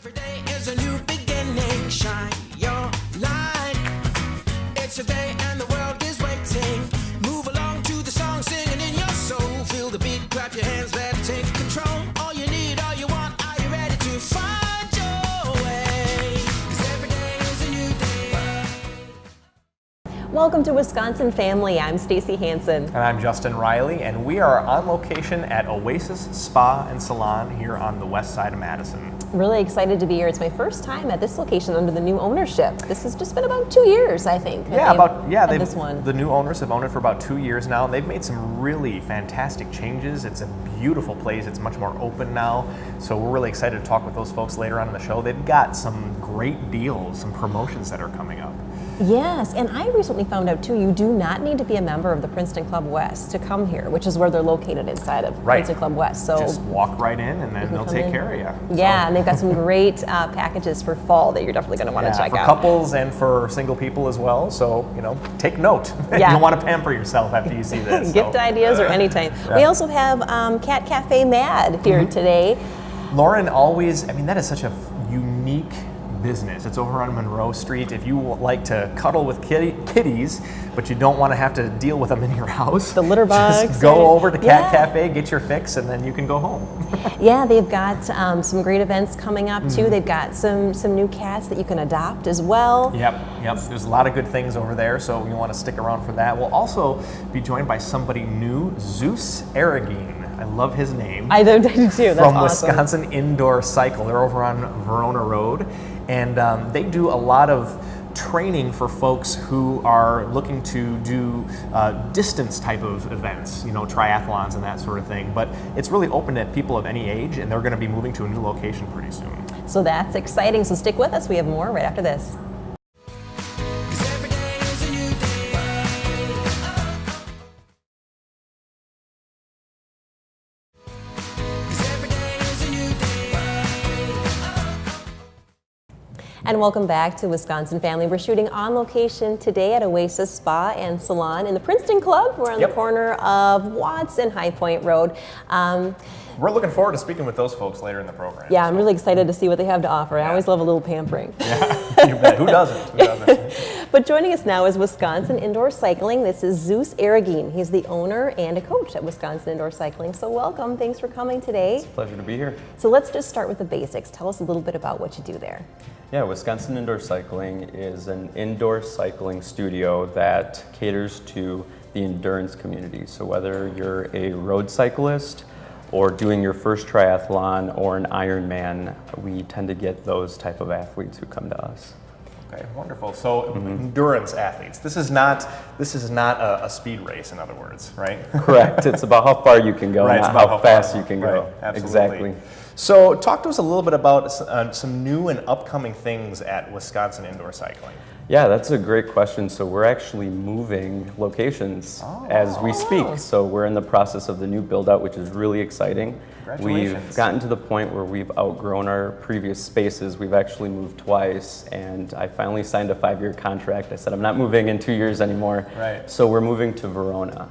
Every day is a new beginning. Shine your light. It's a day and the world is waiting. Move along to the song, singing in your soul. Feel the beat, clap your hands, let it take control. All you need, all you want, are you ready to find your way? 'Cause every day is a new day. Welcome to Wisconsin Family. I'm Stacy Hansen. And I'm Justin Riley, and we are on location at Oasis Spa and Salon here on the west side of Madison. Really excited to be here. It's my first time at this location under the new ownership. This has just been about 2 years, I think. This one. The new owners have owned it for about 2 years now. They've made some really fantastic changes. It's a beautiful place. It's much more open now. So we're really excited to talk with those folks later on in the show. They've got some great deals, some promotions that are coming up. Yes, and I recently found out too, you do not need to be a member of the Princeton Club West to come here, which is where they're located inside of Princeton Club West. So just walk right in and then they'll take care of you. Yeah, and they've got some great packages for fall that you're definitely going to want to check out. For couples and for single people as well. So, take note. Yeah. You'll want to pamper yourself after you see this. Gift ideas or anytime. Yeah. We also have Cat Cafe Mad here today. Lauren that is such a unique business. It's over on Monroe Street. If you like to cuddle with kitties, but you don't want to have to deal with them in your house, the litter box, just go over to Cat Cafe, get your fix, and then you can go home. Yeah, they've got some great events coming up too. They've got some new cats that you can adopt as well. Yep. There's a lot of good things over there, so you want to stick around for that. We'll also be joined by somebody new, Zeus Aragine. I love his name. I do too. That's from awesome. Wisconsin Indoor Cycle. They're over on Verona Road, and they do a lot of training for folks who are looking to do distance type of events, triathlons and that sort of thing. But it's really open to people of any age, and they're going to be moving to a new location pretty soon. So that's exciting. So stick with us. We have more right after this. And welcome back to Wisconsin Family. We're shooting on location today at Oasis Spa and Salon in the Princeton Club. We're on the corner of Watts and High Point Road. We're looking forward to speaking with those folks later in the program. Yeah, I'm really excited to see what they have to offer. I always love a little pampering. Yeah, you bet. Who doesn't? But joining us now is Wisconsin Indoor Cycling. This is Zeus Aragine. He's the owner and a coach at Wisconsin Indoor Cycling. So welcome. Thanks for coming today. It's a pleasure to be here. So let's just start with the basics. Tell us a little bit about what you do there. Yeah, Wisconsin Indoor Cycling is an indoor cycling studio that caters to the endurance community. So whether you're a road cyclist or doing your first triathlon or an Ironman, we tend to get those type of athletes who come to us. Okay, wonderful. So endurance athletes. This is not a speed race, in other words, right? Correct. It's about how far you can go, right, not how fast you can go. Right, absolutely. Exactly. So talk to us a little bit about some new and upcoming things at Wisconsin Indoor Cycling. Yeah, that's a great question. So we're actually moving locations as we speak. So we're in the process of the new build out, which is really exciting. We've gotten to the point where we've outgrown our previous spaces. We've actually moved twice, and I finally signed a 5-year contract. I said, I'm not moving in 2 years anymore. Right. So we're moving to Verona.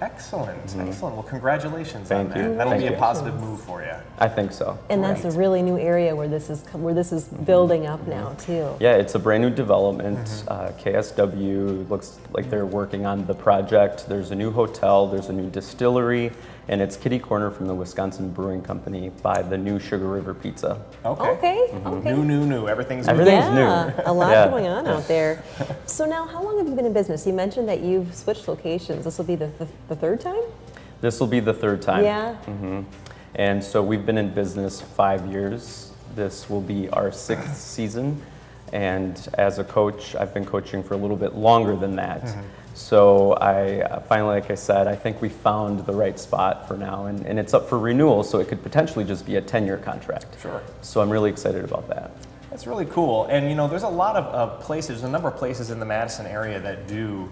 Excellent, excellent. Well, congratulations on Thank you. that. That'll be a positive move for you. I think so. And that's a really new area where this is building up now too. Yeah, it's a brand new development. KSW looks like they're working on the project. There's a new hotel, there's a new distillery, and it's kitty corner from the Wisconsin Brewing Company by the new Sugar River Pizza. Okay. New. Everything's new. A lot going on out there. So now, how long have you been in business? You mentioned that you've switched locations. This will be the third time? This will be the third time. Yeah. And so we've been in business 5 years. This will be our 6th season. And as a coach, I've been coaching for a little bit longer than that. So I finally, like I said, I think we found the right spot for now, and it's up for renewal, so it could potentially just be a 10-year contract. Sure. So I'm really excited about that. That's really cool. And there's a lot of places, a number of places in the Madison area that do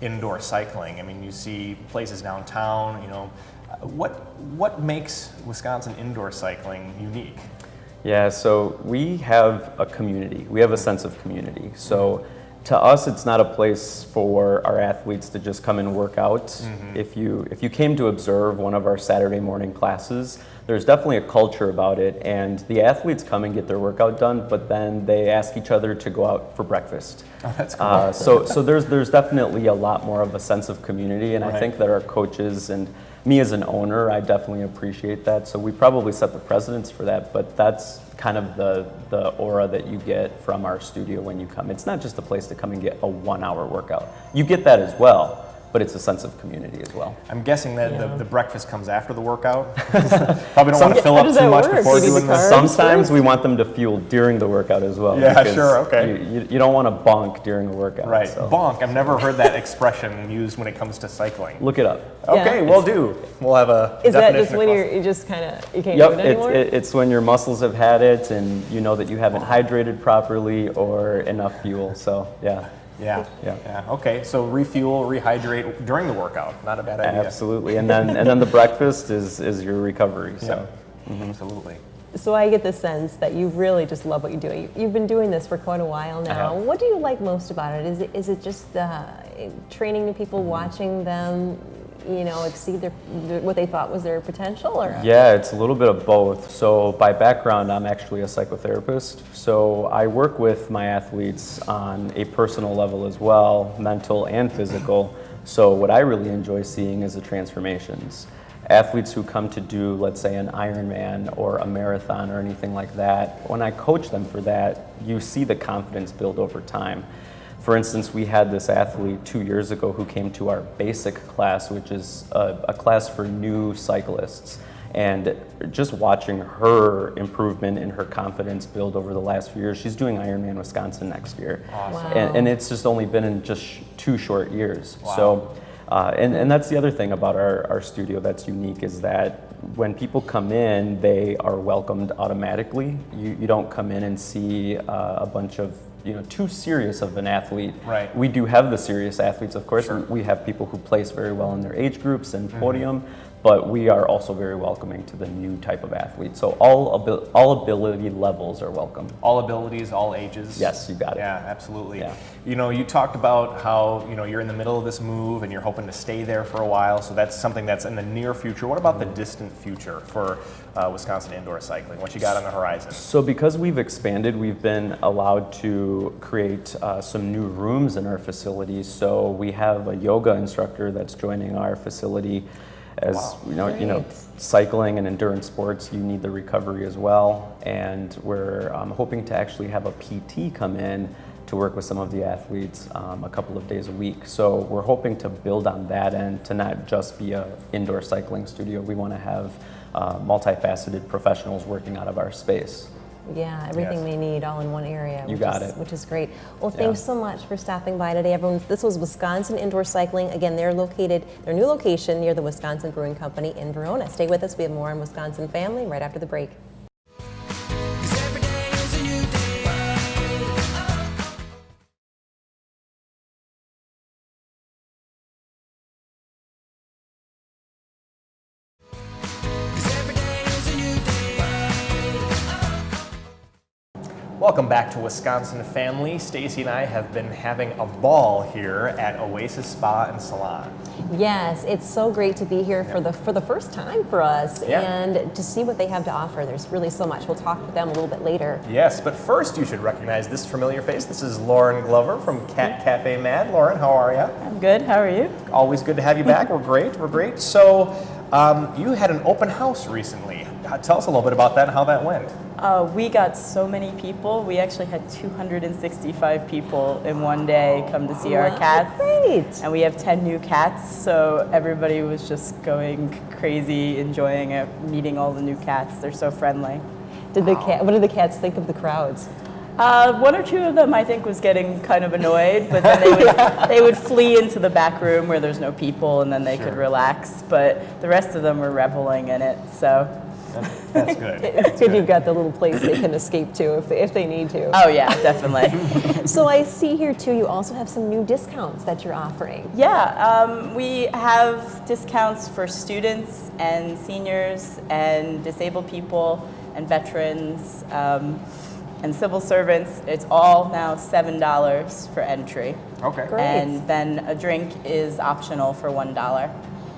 indoor cycling. I mean, you see places downtown, what makes Wisconsin indoor cycling unique? Yeah, so we have a community. We have a sense of community. So To us, it's not a place for our athletes to just come and work out. If you came to observe one of our Saturday morning classes, there's definitely a culture about it, and the athletes come and get their workout done, but then they ask each other to go out for breakfast. Oh, that's cool. So there's definitely a lot more of a sense of community, and I think that our coaches and me as an owner, I definitely appreciate that. So we probably set the precedence for that, but that's kind of the aura that you get from our studio when you come. It's not just a place to come and get a 1 hour workout. You get that as well, but it's a sense of community as well. I'm guessing that the breakfast comes after the workout. Probably don't want to fill up too much before doing this. Sometimes we want them to fuel during the workout as well. Yeah, sure, okay. You don't want to bonk during a workout. Right, so. bonk. I've never heard that expression used when it comes to cycling. Look it up. Okay, we'll do. We'll have a Is that just definition when across- you just kind of, you can't Yep, do it anymore? it's when your muscles have had it and you know that you haven't hydrated properly or enough fuel, so yeah. Yeah. Yeah. Okay, so refuel, rehydrate during the workout. Not a bad idea. Absolutely, and then the breakfast is your recovery. So Absolutely. So I get the sense that you really just love what you do. You've been doing this for quite a while now. have. What do you like most about it? Is it just training new people, watching them, exceed what they thought was their potential, or? Yeah, it's a little bit of both. So by background, I'm actually a psychotherapist. So I work with my athletes on a personal level as well, mental and physical. So what I really enjoy seeing is the transformations. Athletes who come to do, let's say, an Ironman or a marathon or anything like that, when I coach them for that, you see the confidence build over time. For instance, we had this athlete 2 years ago who came to our basic class, which is a class for new cyclists. And just watching her improvement in her confidence build over the last few years, she's doing Ironman Wisconsin next year. Awesome. Wow. And it's just only been in just 2 short years. Wow. So, and that's the other thing about our studio that's unique is that when people come in, they are welcomed automatically. You don't come in and see a bunch of too serious of an athlete. Right. We do have the serious athletes, of course. Sure. We have people who place very well in their age groups and podium, but we are also very welcoming to the new type of athlete. So all ability levels are welcome. All abilities, all ages. Yes, you got it. Yeah, absolutely. Yeah. You talked about how you're in the middle of this move and you're hoping to stay there for a while. So that's something that's in the near future. What about the distant future for Wisconsin indoor cycling? What you got on the horizon? So because we've expanded, we've been allowed to create some new rooms in our facility. So we have a yoga instructor that's joining our facility. As Wow. you know, cycling and endurance sports, you need the recovery as well. And we're hoping to actually have a PT come in to work with some of the athletes a couple of days a week. So we're hoping to build on that end to not just be an indoor cycling studio. We want to have multifaceted professionals working out of our space. Yeah, everything Yes. they need all in one area. You got it. Which is great. Well, thanks so much for stopping by today, everyone. This was Wisconsin Indoor Cycling. Again, they're located, their new location near the Wisconsin Brewing Company in Verona. Stay with us. We have more on Wisconsin Family right after the break. 'Cause every day is a new day. Welcome back to Wisconsin Family. Stacy and I have been having a ball here at Oasis Spa and Salon. Yes, it's so great to be here for the first time for us Yeah. and to see what they have to offer. There's really so much. We'll talk with them a little bit later. Yes, but first you should recognize this familiar face. This is Lauren Glover from Cat Cafe Mad. Lauren, how are you? I'm good. How are you? Always good to have you back. We're great. So you had an open house recently. Tell us a little bit about that and how that went. We got so many people. We actually had 265 people in one day come to see our cats. Great. And we have 10 new cats, so everybody was just going crazy, enjoying it, meeting all the new cats. They're so friendly. What did the cats think of the crowds? One or two of them, I think, was getting kind of annoyed, but then they would flee into the back room where there's no people, and then they could relax. But the rest of them were reveling in it. So. That's good. It's good you've got the little place they can escape to if they need to. Oh yeah, definitely. So I see here too, you also have some new discounts that you're offering. Yeah, we have discounts for students and seniors and disabled people and veterans. And civil servants, it's all now $7 for entry. Okay. Great. And then a drink is optional for $1.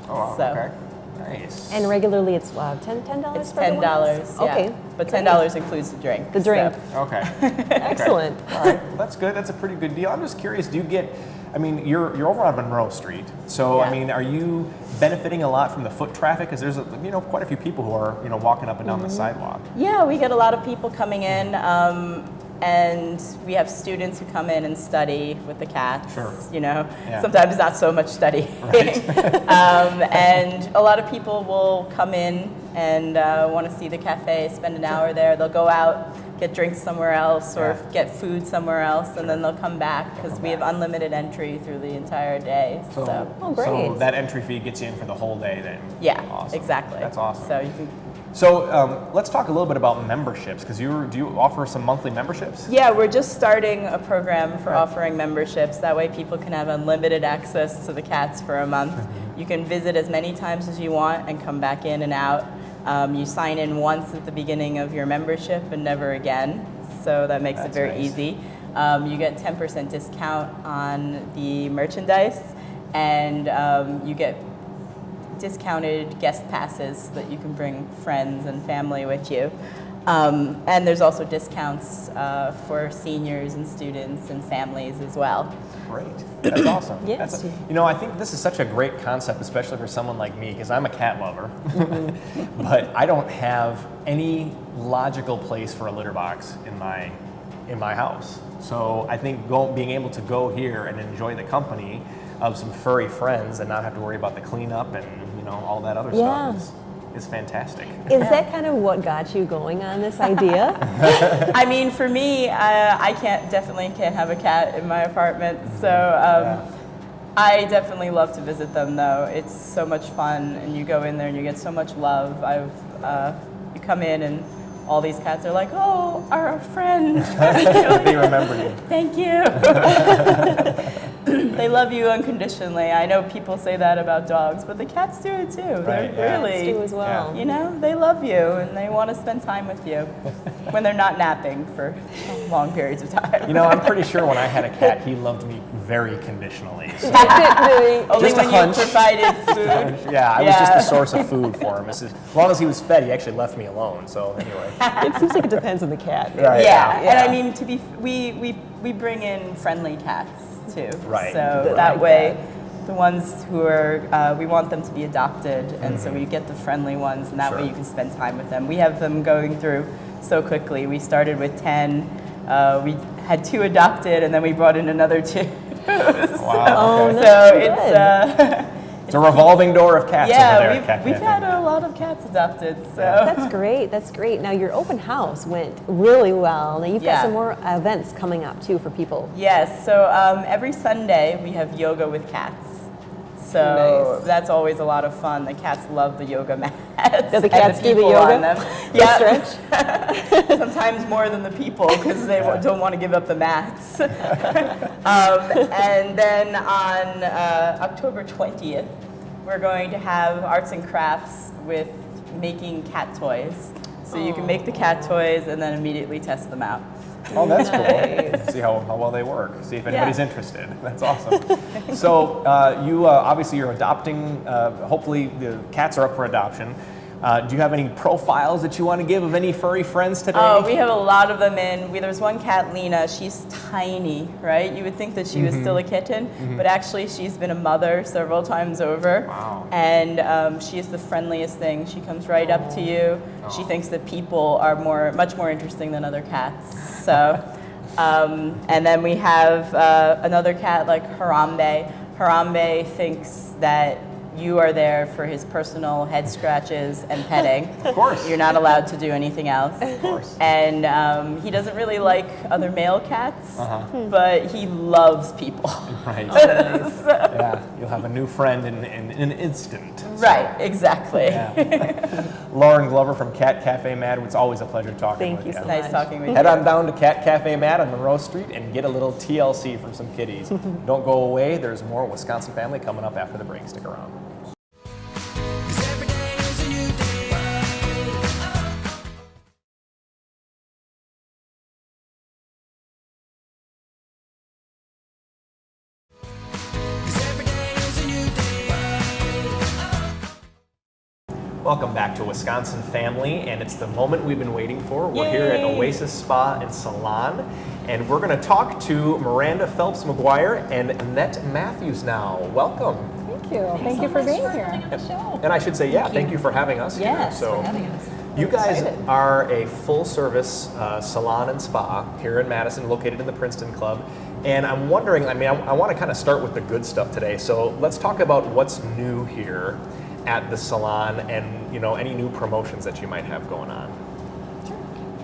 Oh, wow. So- Okay. Nice. And regularly it's $10? It's for everyone else? $10, yeah. Okay. But great. $10 includes the drink. The drink. So. Okay. Excellent. All right. Well, that's good. That's a pretty good deal. I'm just curious. Do you get? I mean, you're over on Monroe Street, so I Yeah. mean, are you benefiting a lot from the foot traffic? Because there's quite a few people who are walking up and down the sidewalk. Yeah, we get a lot of people coming in, and we have students who come in and study with the cats. Sure. Yeah. Sometimes not so much studying. And a lot of people will come in and want to see the cafe, spend an hour there. They'll go out, get drinks somewhere else, or Yeah. get food somewhere else, and then they'll come back because we have unlimited entry through the entire day. So. Oh, great. So that entry fee gets you in for the whole day then. Yeah, Awesome. exactly. That's awesome. So you can. So let's talk a little bit about memberships, because do you offer some monthly memberships? Yeah, we're just starting a program for offering memberships. That way people can have unlimited access to the cats for a month. You can visit as many times as you want and come back in and out. You sign in once at the beginning of your membership and never again. So that makes it very nice. easy. You get 10% discount on the merchandise, and you get discounted guest passes so that you can bring friends and family with you. And there's also discounts for seniors and students and families as well. Great. That's awesome. Yes. I think this is such a great concept, especially for someone like me, because I'm a cat lover. But I don't have any logical place for a litter box in my house. So I think being able to go here and enjoy the company of some furry friends and not have to worry about the cleanup and all that other Yeah. stuff is fantastic. Is that kind of what got you going on this idea? I mean, for me, I definitely can't have a cat in my apartment, so I definitely love to visit them. Though it's so much fun, and you go in there and you get so much love. You come in and all these cats are like, "Oh, our friend." They remember you. Thank you. They love you unconditionally. I know people say that about dogs, but the cats do it too. Right, They're yeah. really, Cats do as well. they love you and they want to spend time with you when they're not napping for long periods of time. I'm pretty sure when I had a cat, he loved me very conditionally. So. Only Just a when hunch. you provided food. Yeah, I was just a source of food for him. As long as he was fed, he actually left me alone. So anyway. It seems like it depends on the cat. maybe. Right. Yeah, Yeah. and I mean, we bring in friendly cats too. Right. So that way, the ones who are, we want them to be adopted, and so we get the friendly ones, and that way you can spend time with them. We have them going through so quickly. We started with 10, we had 2 adopted, and then we brought in another 2. Wow. Okay. So It's a revolving door of cats over there at Cat we've Cafe. had a lot of cats adopted. So. That's great. That's great. Now your open house went really well. Now you've got Yeah. some more events coming up too for people. Yes, so every Sunday we have yoga with cats. So Nice. that's always a lot of fun. The cats love the yoga mats. Do the and cats do the people yoga? on them. They Yeah, stretch? sometimes more than the people because they don't want to give up the mats. And then on October 20th, we're going to have arts and crafts with making cat toys. So you can make the cat toys and then immediately test them out. Oh, that's Nice. cool. See how well they work. See if anybody's interested. That's awesome. So you obviously you're adopting. Hopefully the cats are up for adoption. Do you have any profiles that you want to give of any furry friends today? Oh, we have a lot of them in. There's one cat, Lena. She's tiny, right? You would think that she was still a kitten, but actually she's been a mother several times over. Wow. And she is the friendliest thing. She comes right up to you. She thinks that people are much more interesting than other cats. So, and then we have another cat like Harambe. Harambe thinks that you are there for his personal head scratches and petting. Of course. You're not allowed to do anything else. Of course. And he doesn't really like other male cats, but he loves people. Right. Yeah, you'll have a new friend in an instant. Right, exactly. Yeah. Lauren Glover from Cat Cafe Mad. It's always a pleasure talking Thank with you you. so Nice talking with you. Head on down to Cat Cafe Mad on Monroe Street and get a little TLC from some kitties. Don't go away. There's more Wisconsin Family coming up after the break. Stick around. Welcome back to Wisconsin Family, and it's the moment we've been waiting for. We're here at Oasis Spa and Salon, and we're going to talk to Miranda Phelps McGuire and Annette Matthews now. Welcome. Thank you. Thank you for being here. And I should say, thank you for having us here. Yes, for having us. You guys are a full-service salon and spa here in Madison, located in the Princeton Club. And I'm wondering, I want to kind of start with the good stuff today. So let's talk about what's new here at the salon and, any new promotions that you might have going on.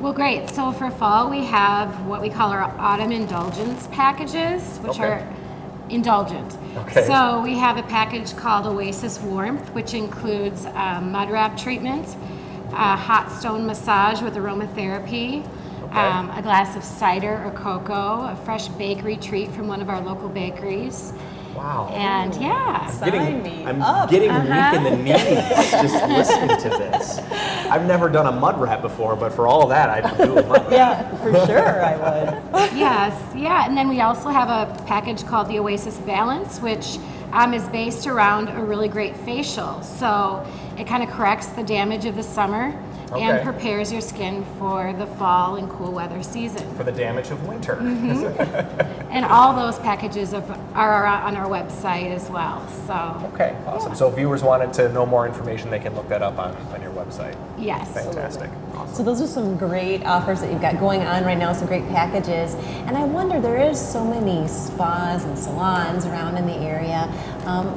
Well, great. So for fall, we have what we call our autumn indulgence packages, which are indulgent. Okay. So we have a package called Oasis Warmth, which includes mud wrap treatment, a hot stone massage with aromatherapy, a glass of cider or cocoa, a fresh bakery treat from one of our local bakeries. Wow. And I'm getting weak in the knees just listening to this. I've never done a mud wrap before, but for all that, I'd do a mud wrap. Yeah, for sure I would. Yes, yeah, and then we also have a package called the Oasis Balance, which is based around a really great facial. So it kind of corrects the damage of the summer and prepares your skin for the fall and cool weather season. For the damage of winter. And all those packages are on our website as well. So Okay, awesome. So if viewers wanted to know more information, they can look that up on your website. yes. Fantastic. Awesome. So those are some great offers that you've got going on right now, some great packages. And I wonder, there is so many spas and salons around in the area.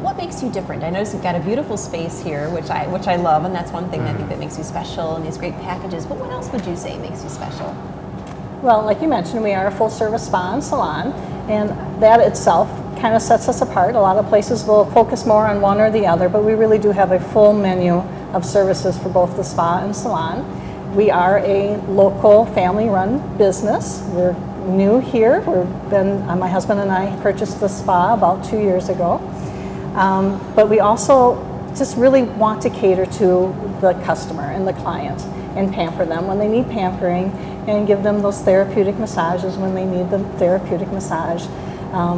What makes you different? I notice you've got a beautiful space here, which I love, and that's one thing that I think that makes you special, and these great packages. But what else would you say makes you special? Well, like you mentioned, we are a full-service spa and salon, and that itself kind of sets us apart. A lot of places will focus more on one or the other, but we really do have a full menu of services for both the spa and salon. We are a local family-run business. We're new here. My husband and I purchased the spa about 2 years ago. But we also just really want to cater to the customer and the client and pamper them when they need pampering and give them those therapeutic massages when they need the therapeutic massage.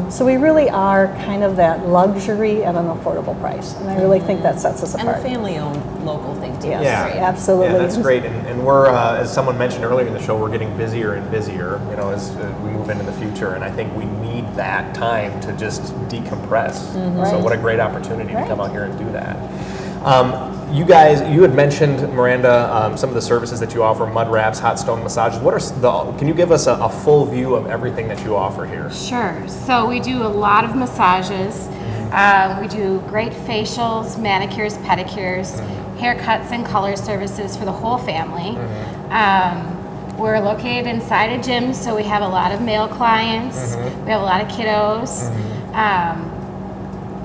So we really are kind of that luxury at an affordable price, and I really think that sets us And apart. a family-owned local thing too. Yes, Yeah. absolutely. Yeah, that's great. And we're, as someone mentioned earlier in the show, we're getting busier and busier, as we move into the future. And I think we need that time to just decompress. So what a great opportunity to come out here and do that. You had mentioned, Miranda, some of the services that you offer: mud wraps, hot stone massages. Can you give us a full view of everything that you offer here? Sure. So we do a lot of massages. We do great facials, manicures, pedicures, haircuts, and color services for the whole family. We're located inside a gym, so we have a lot of male clients. We have a lot of kiddos.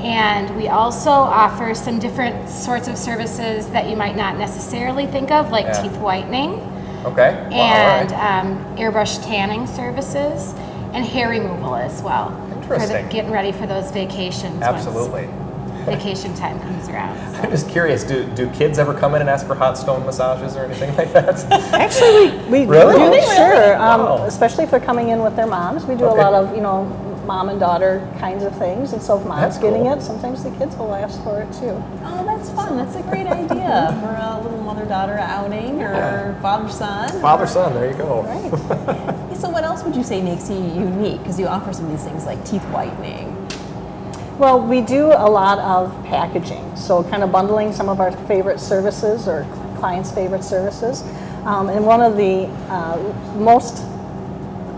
And we also offer some different sorts of services that you might not necessarily think of, like teeth whitening. Okay. And airbrush tanning services, and hair removal as well. Interesting. Getting ready for those vacations. Absolutely. Once vacation time comes around. I'm just curious, do kids ever come in and ask for hot stone massages or anything like that? Actually, we Really? do. Do they Sure. Wow. Especially if they're coming in with their moms. We do a lot of, mom and daughter kinds of things. And so if mom's That's getting cool. it, sometimes the kids will ask for it too. Oh, that's fun. That's a great idea for a little mother-daughter outing or father-son. Father-son, there you go. Right. Hey, so what else would you say makes you unique? Because you offer some of these things like teeth whitening. Well, we do a lot of packaging. So kind of bundling some of our favorite services or clients' favorite services. And one of the most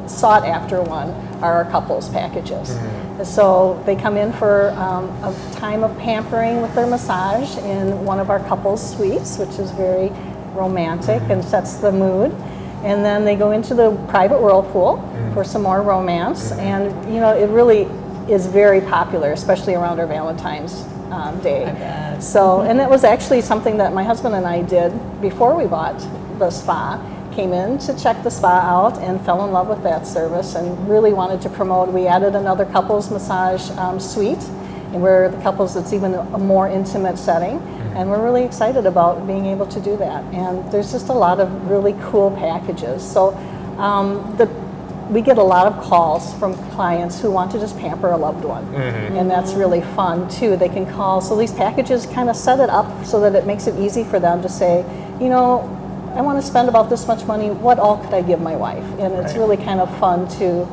sought after one are our couples packages. So they come in for a time of pampering with their massage in one of our couples suites, which is very romantic and sets the mood. And then they go into the private whirlpool for some more romance. And it really is very popular, especially around our Valentine's Day. I bet. So, and that was actually something that my husband and I did before we bought the spa. Came in to check the spa out and fell in love with that service and really wanted to promote. We added another couples massage suite, and we're the couples that's even a more intimate setting. And we're really excited about being able to do that. And there's just a lot of really cool packages. So the we get a lot of calls from clients who want to just pamper a loved one, and that's really fun too. They can call, so these packages kind of set it up so that it makes it easy for them to say, you know, I want to spend about this much money, what all could I give my wife? And it's really kind of fun to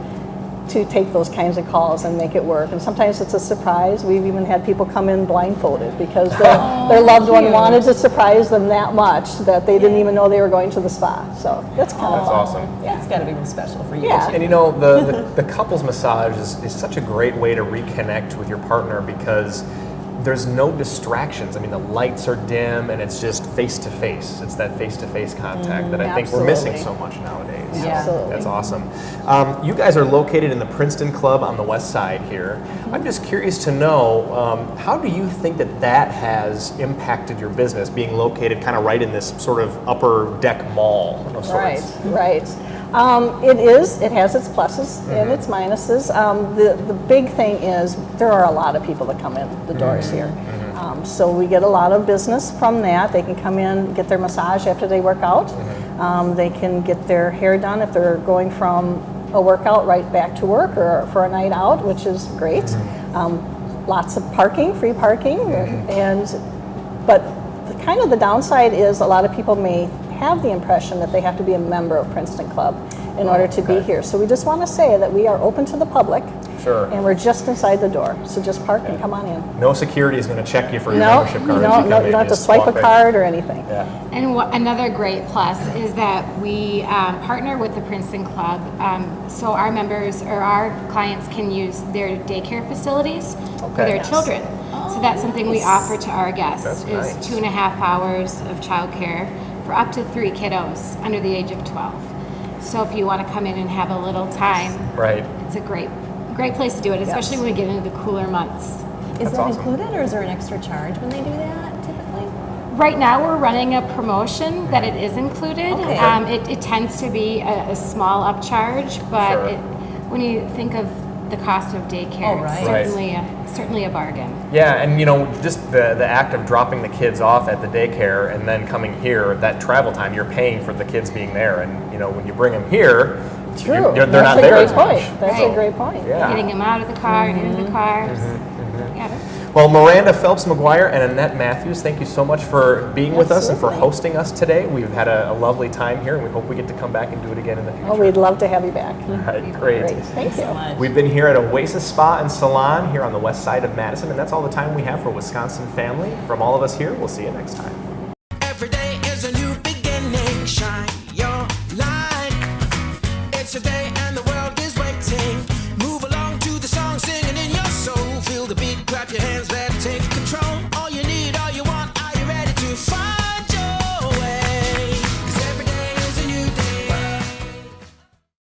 take those kinds of calls and make it work. And sometimes it's a surprise. We've even had people come in blindfolded because their loved one wanted to surprise them that much that they didn't even know they were going to the spa. So that's kind of fun. awesome. Yeah, it's got to be real special for you. Yeah. And you know, the couples massage is such a great way to reconnect with your partner because there's no distractions. I mean, the lights are dim and it's just face to face. It's that face to face contact that I think we're missing so much nowadays. Yeah. Absolutely. That's awesome. You guys are located in the Princeton Club on the west side here. I'm just curious to know, how do you think that has impacted your business, being located kind of right in this sort of upper deck mall of sorts? Right. It has its pluses and its minuses. The big thing is there are a lot of people that come in the doors here. So we get a lot of business from that. They can come in, get their massage after they work out. They can get their hair done if they're going from a workout right back to work or for a night out, which is great. Lots of parking, free parking, but the downside is a lot of people may have the impression that they have to be a member of Princeton Club in order to be here. So we just want to say that we are open to the public. Sure. And we're just inside the door. So just park and come on in. No security is going to check you for your No, membership you card. don't, you don't have to swipe a card or anything. Yeah. And another great plus is that we partner with the Princeton Club, so our members or our clients can use their daycare facilities for their children. So that's something we offer to our guests That's is nice. 2.5 hours of childcare for up to 3 kiddos under the age of 12. So if you want to come in and have a little time, Right. it's a great place to do it, especially when we get into the cooler months. Is that awesome. included, or is there an extra charge when they do that typically? Right now, we're running a promotion that it is included. Okay. It tends to be a small upcharge, but Sure. when you think of the cost of daycare, Oh, right. it's certainly a bargain. Yeah, and you know, just the act of dropping the kids off at the daycare and then coming here, that travel time, you're paying for the kids being there. And you know, when you bring them here, True. they're That's not a there great as much. point. That's So, a great point. Yeah. Getting them out of the car and into the cars. Yeah. Well, Miranda Phelps McGuire and Annette Matthews, thank you so much for being with us and for Absolutely. hosting us today. We've had a lovely time here, and we hope we get to come back and do it again in the future. Oh, we'd love to have you back. All right, great. Great. Thank you. We've been here at Oasis Spa and Salon here on the west side of Madison, and that's all the time we have for Wisconsin Family. From all of us here, we'll see you next time. Every day is a new beginning. Shine your light. It's a day and the world is waiting.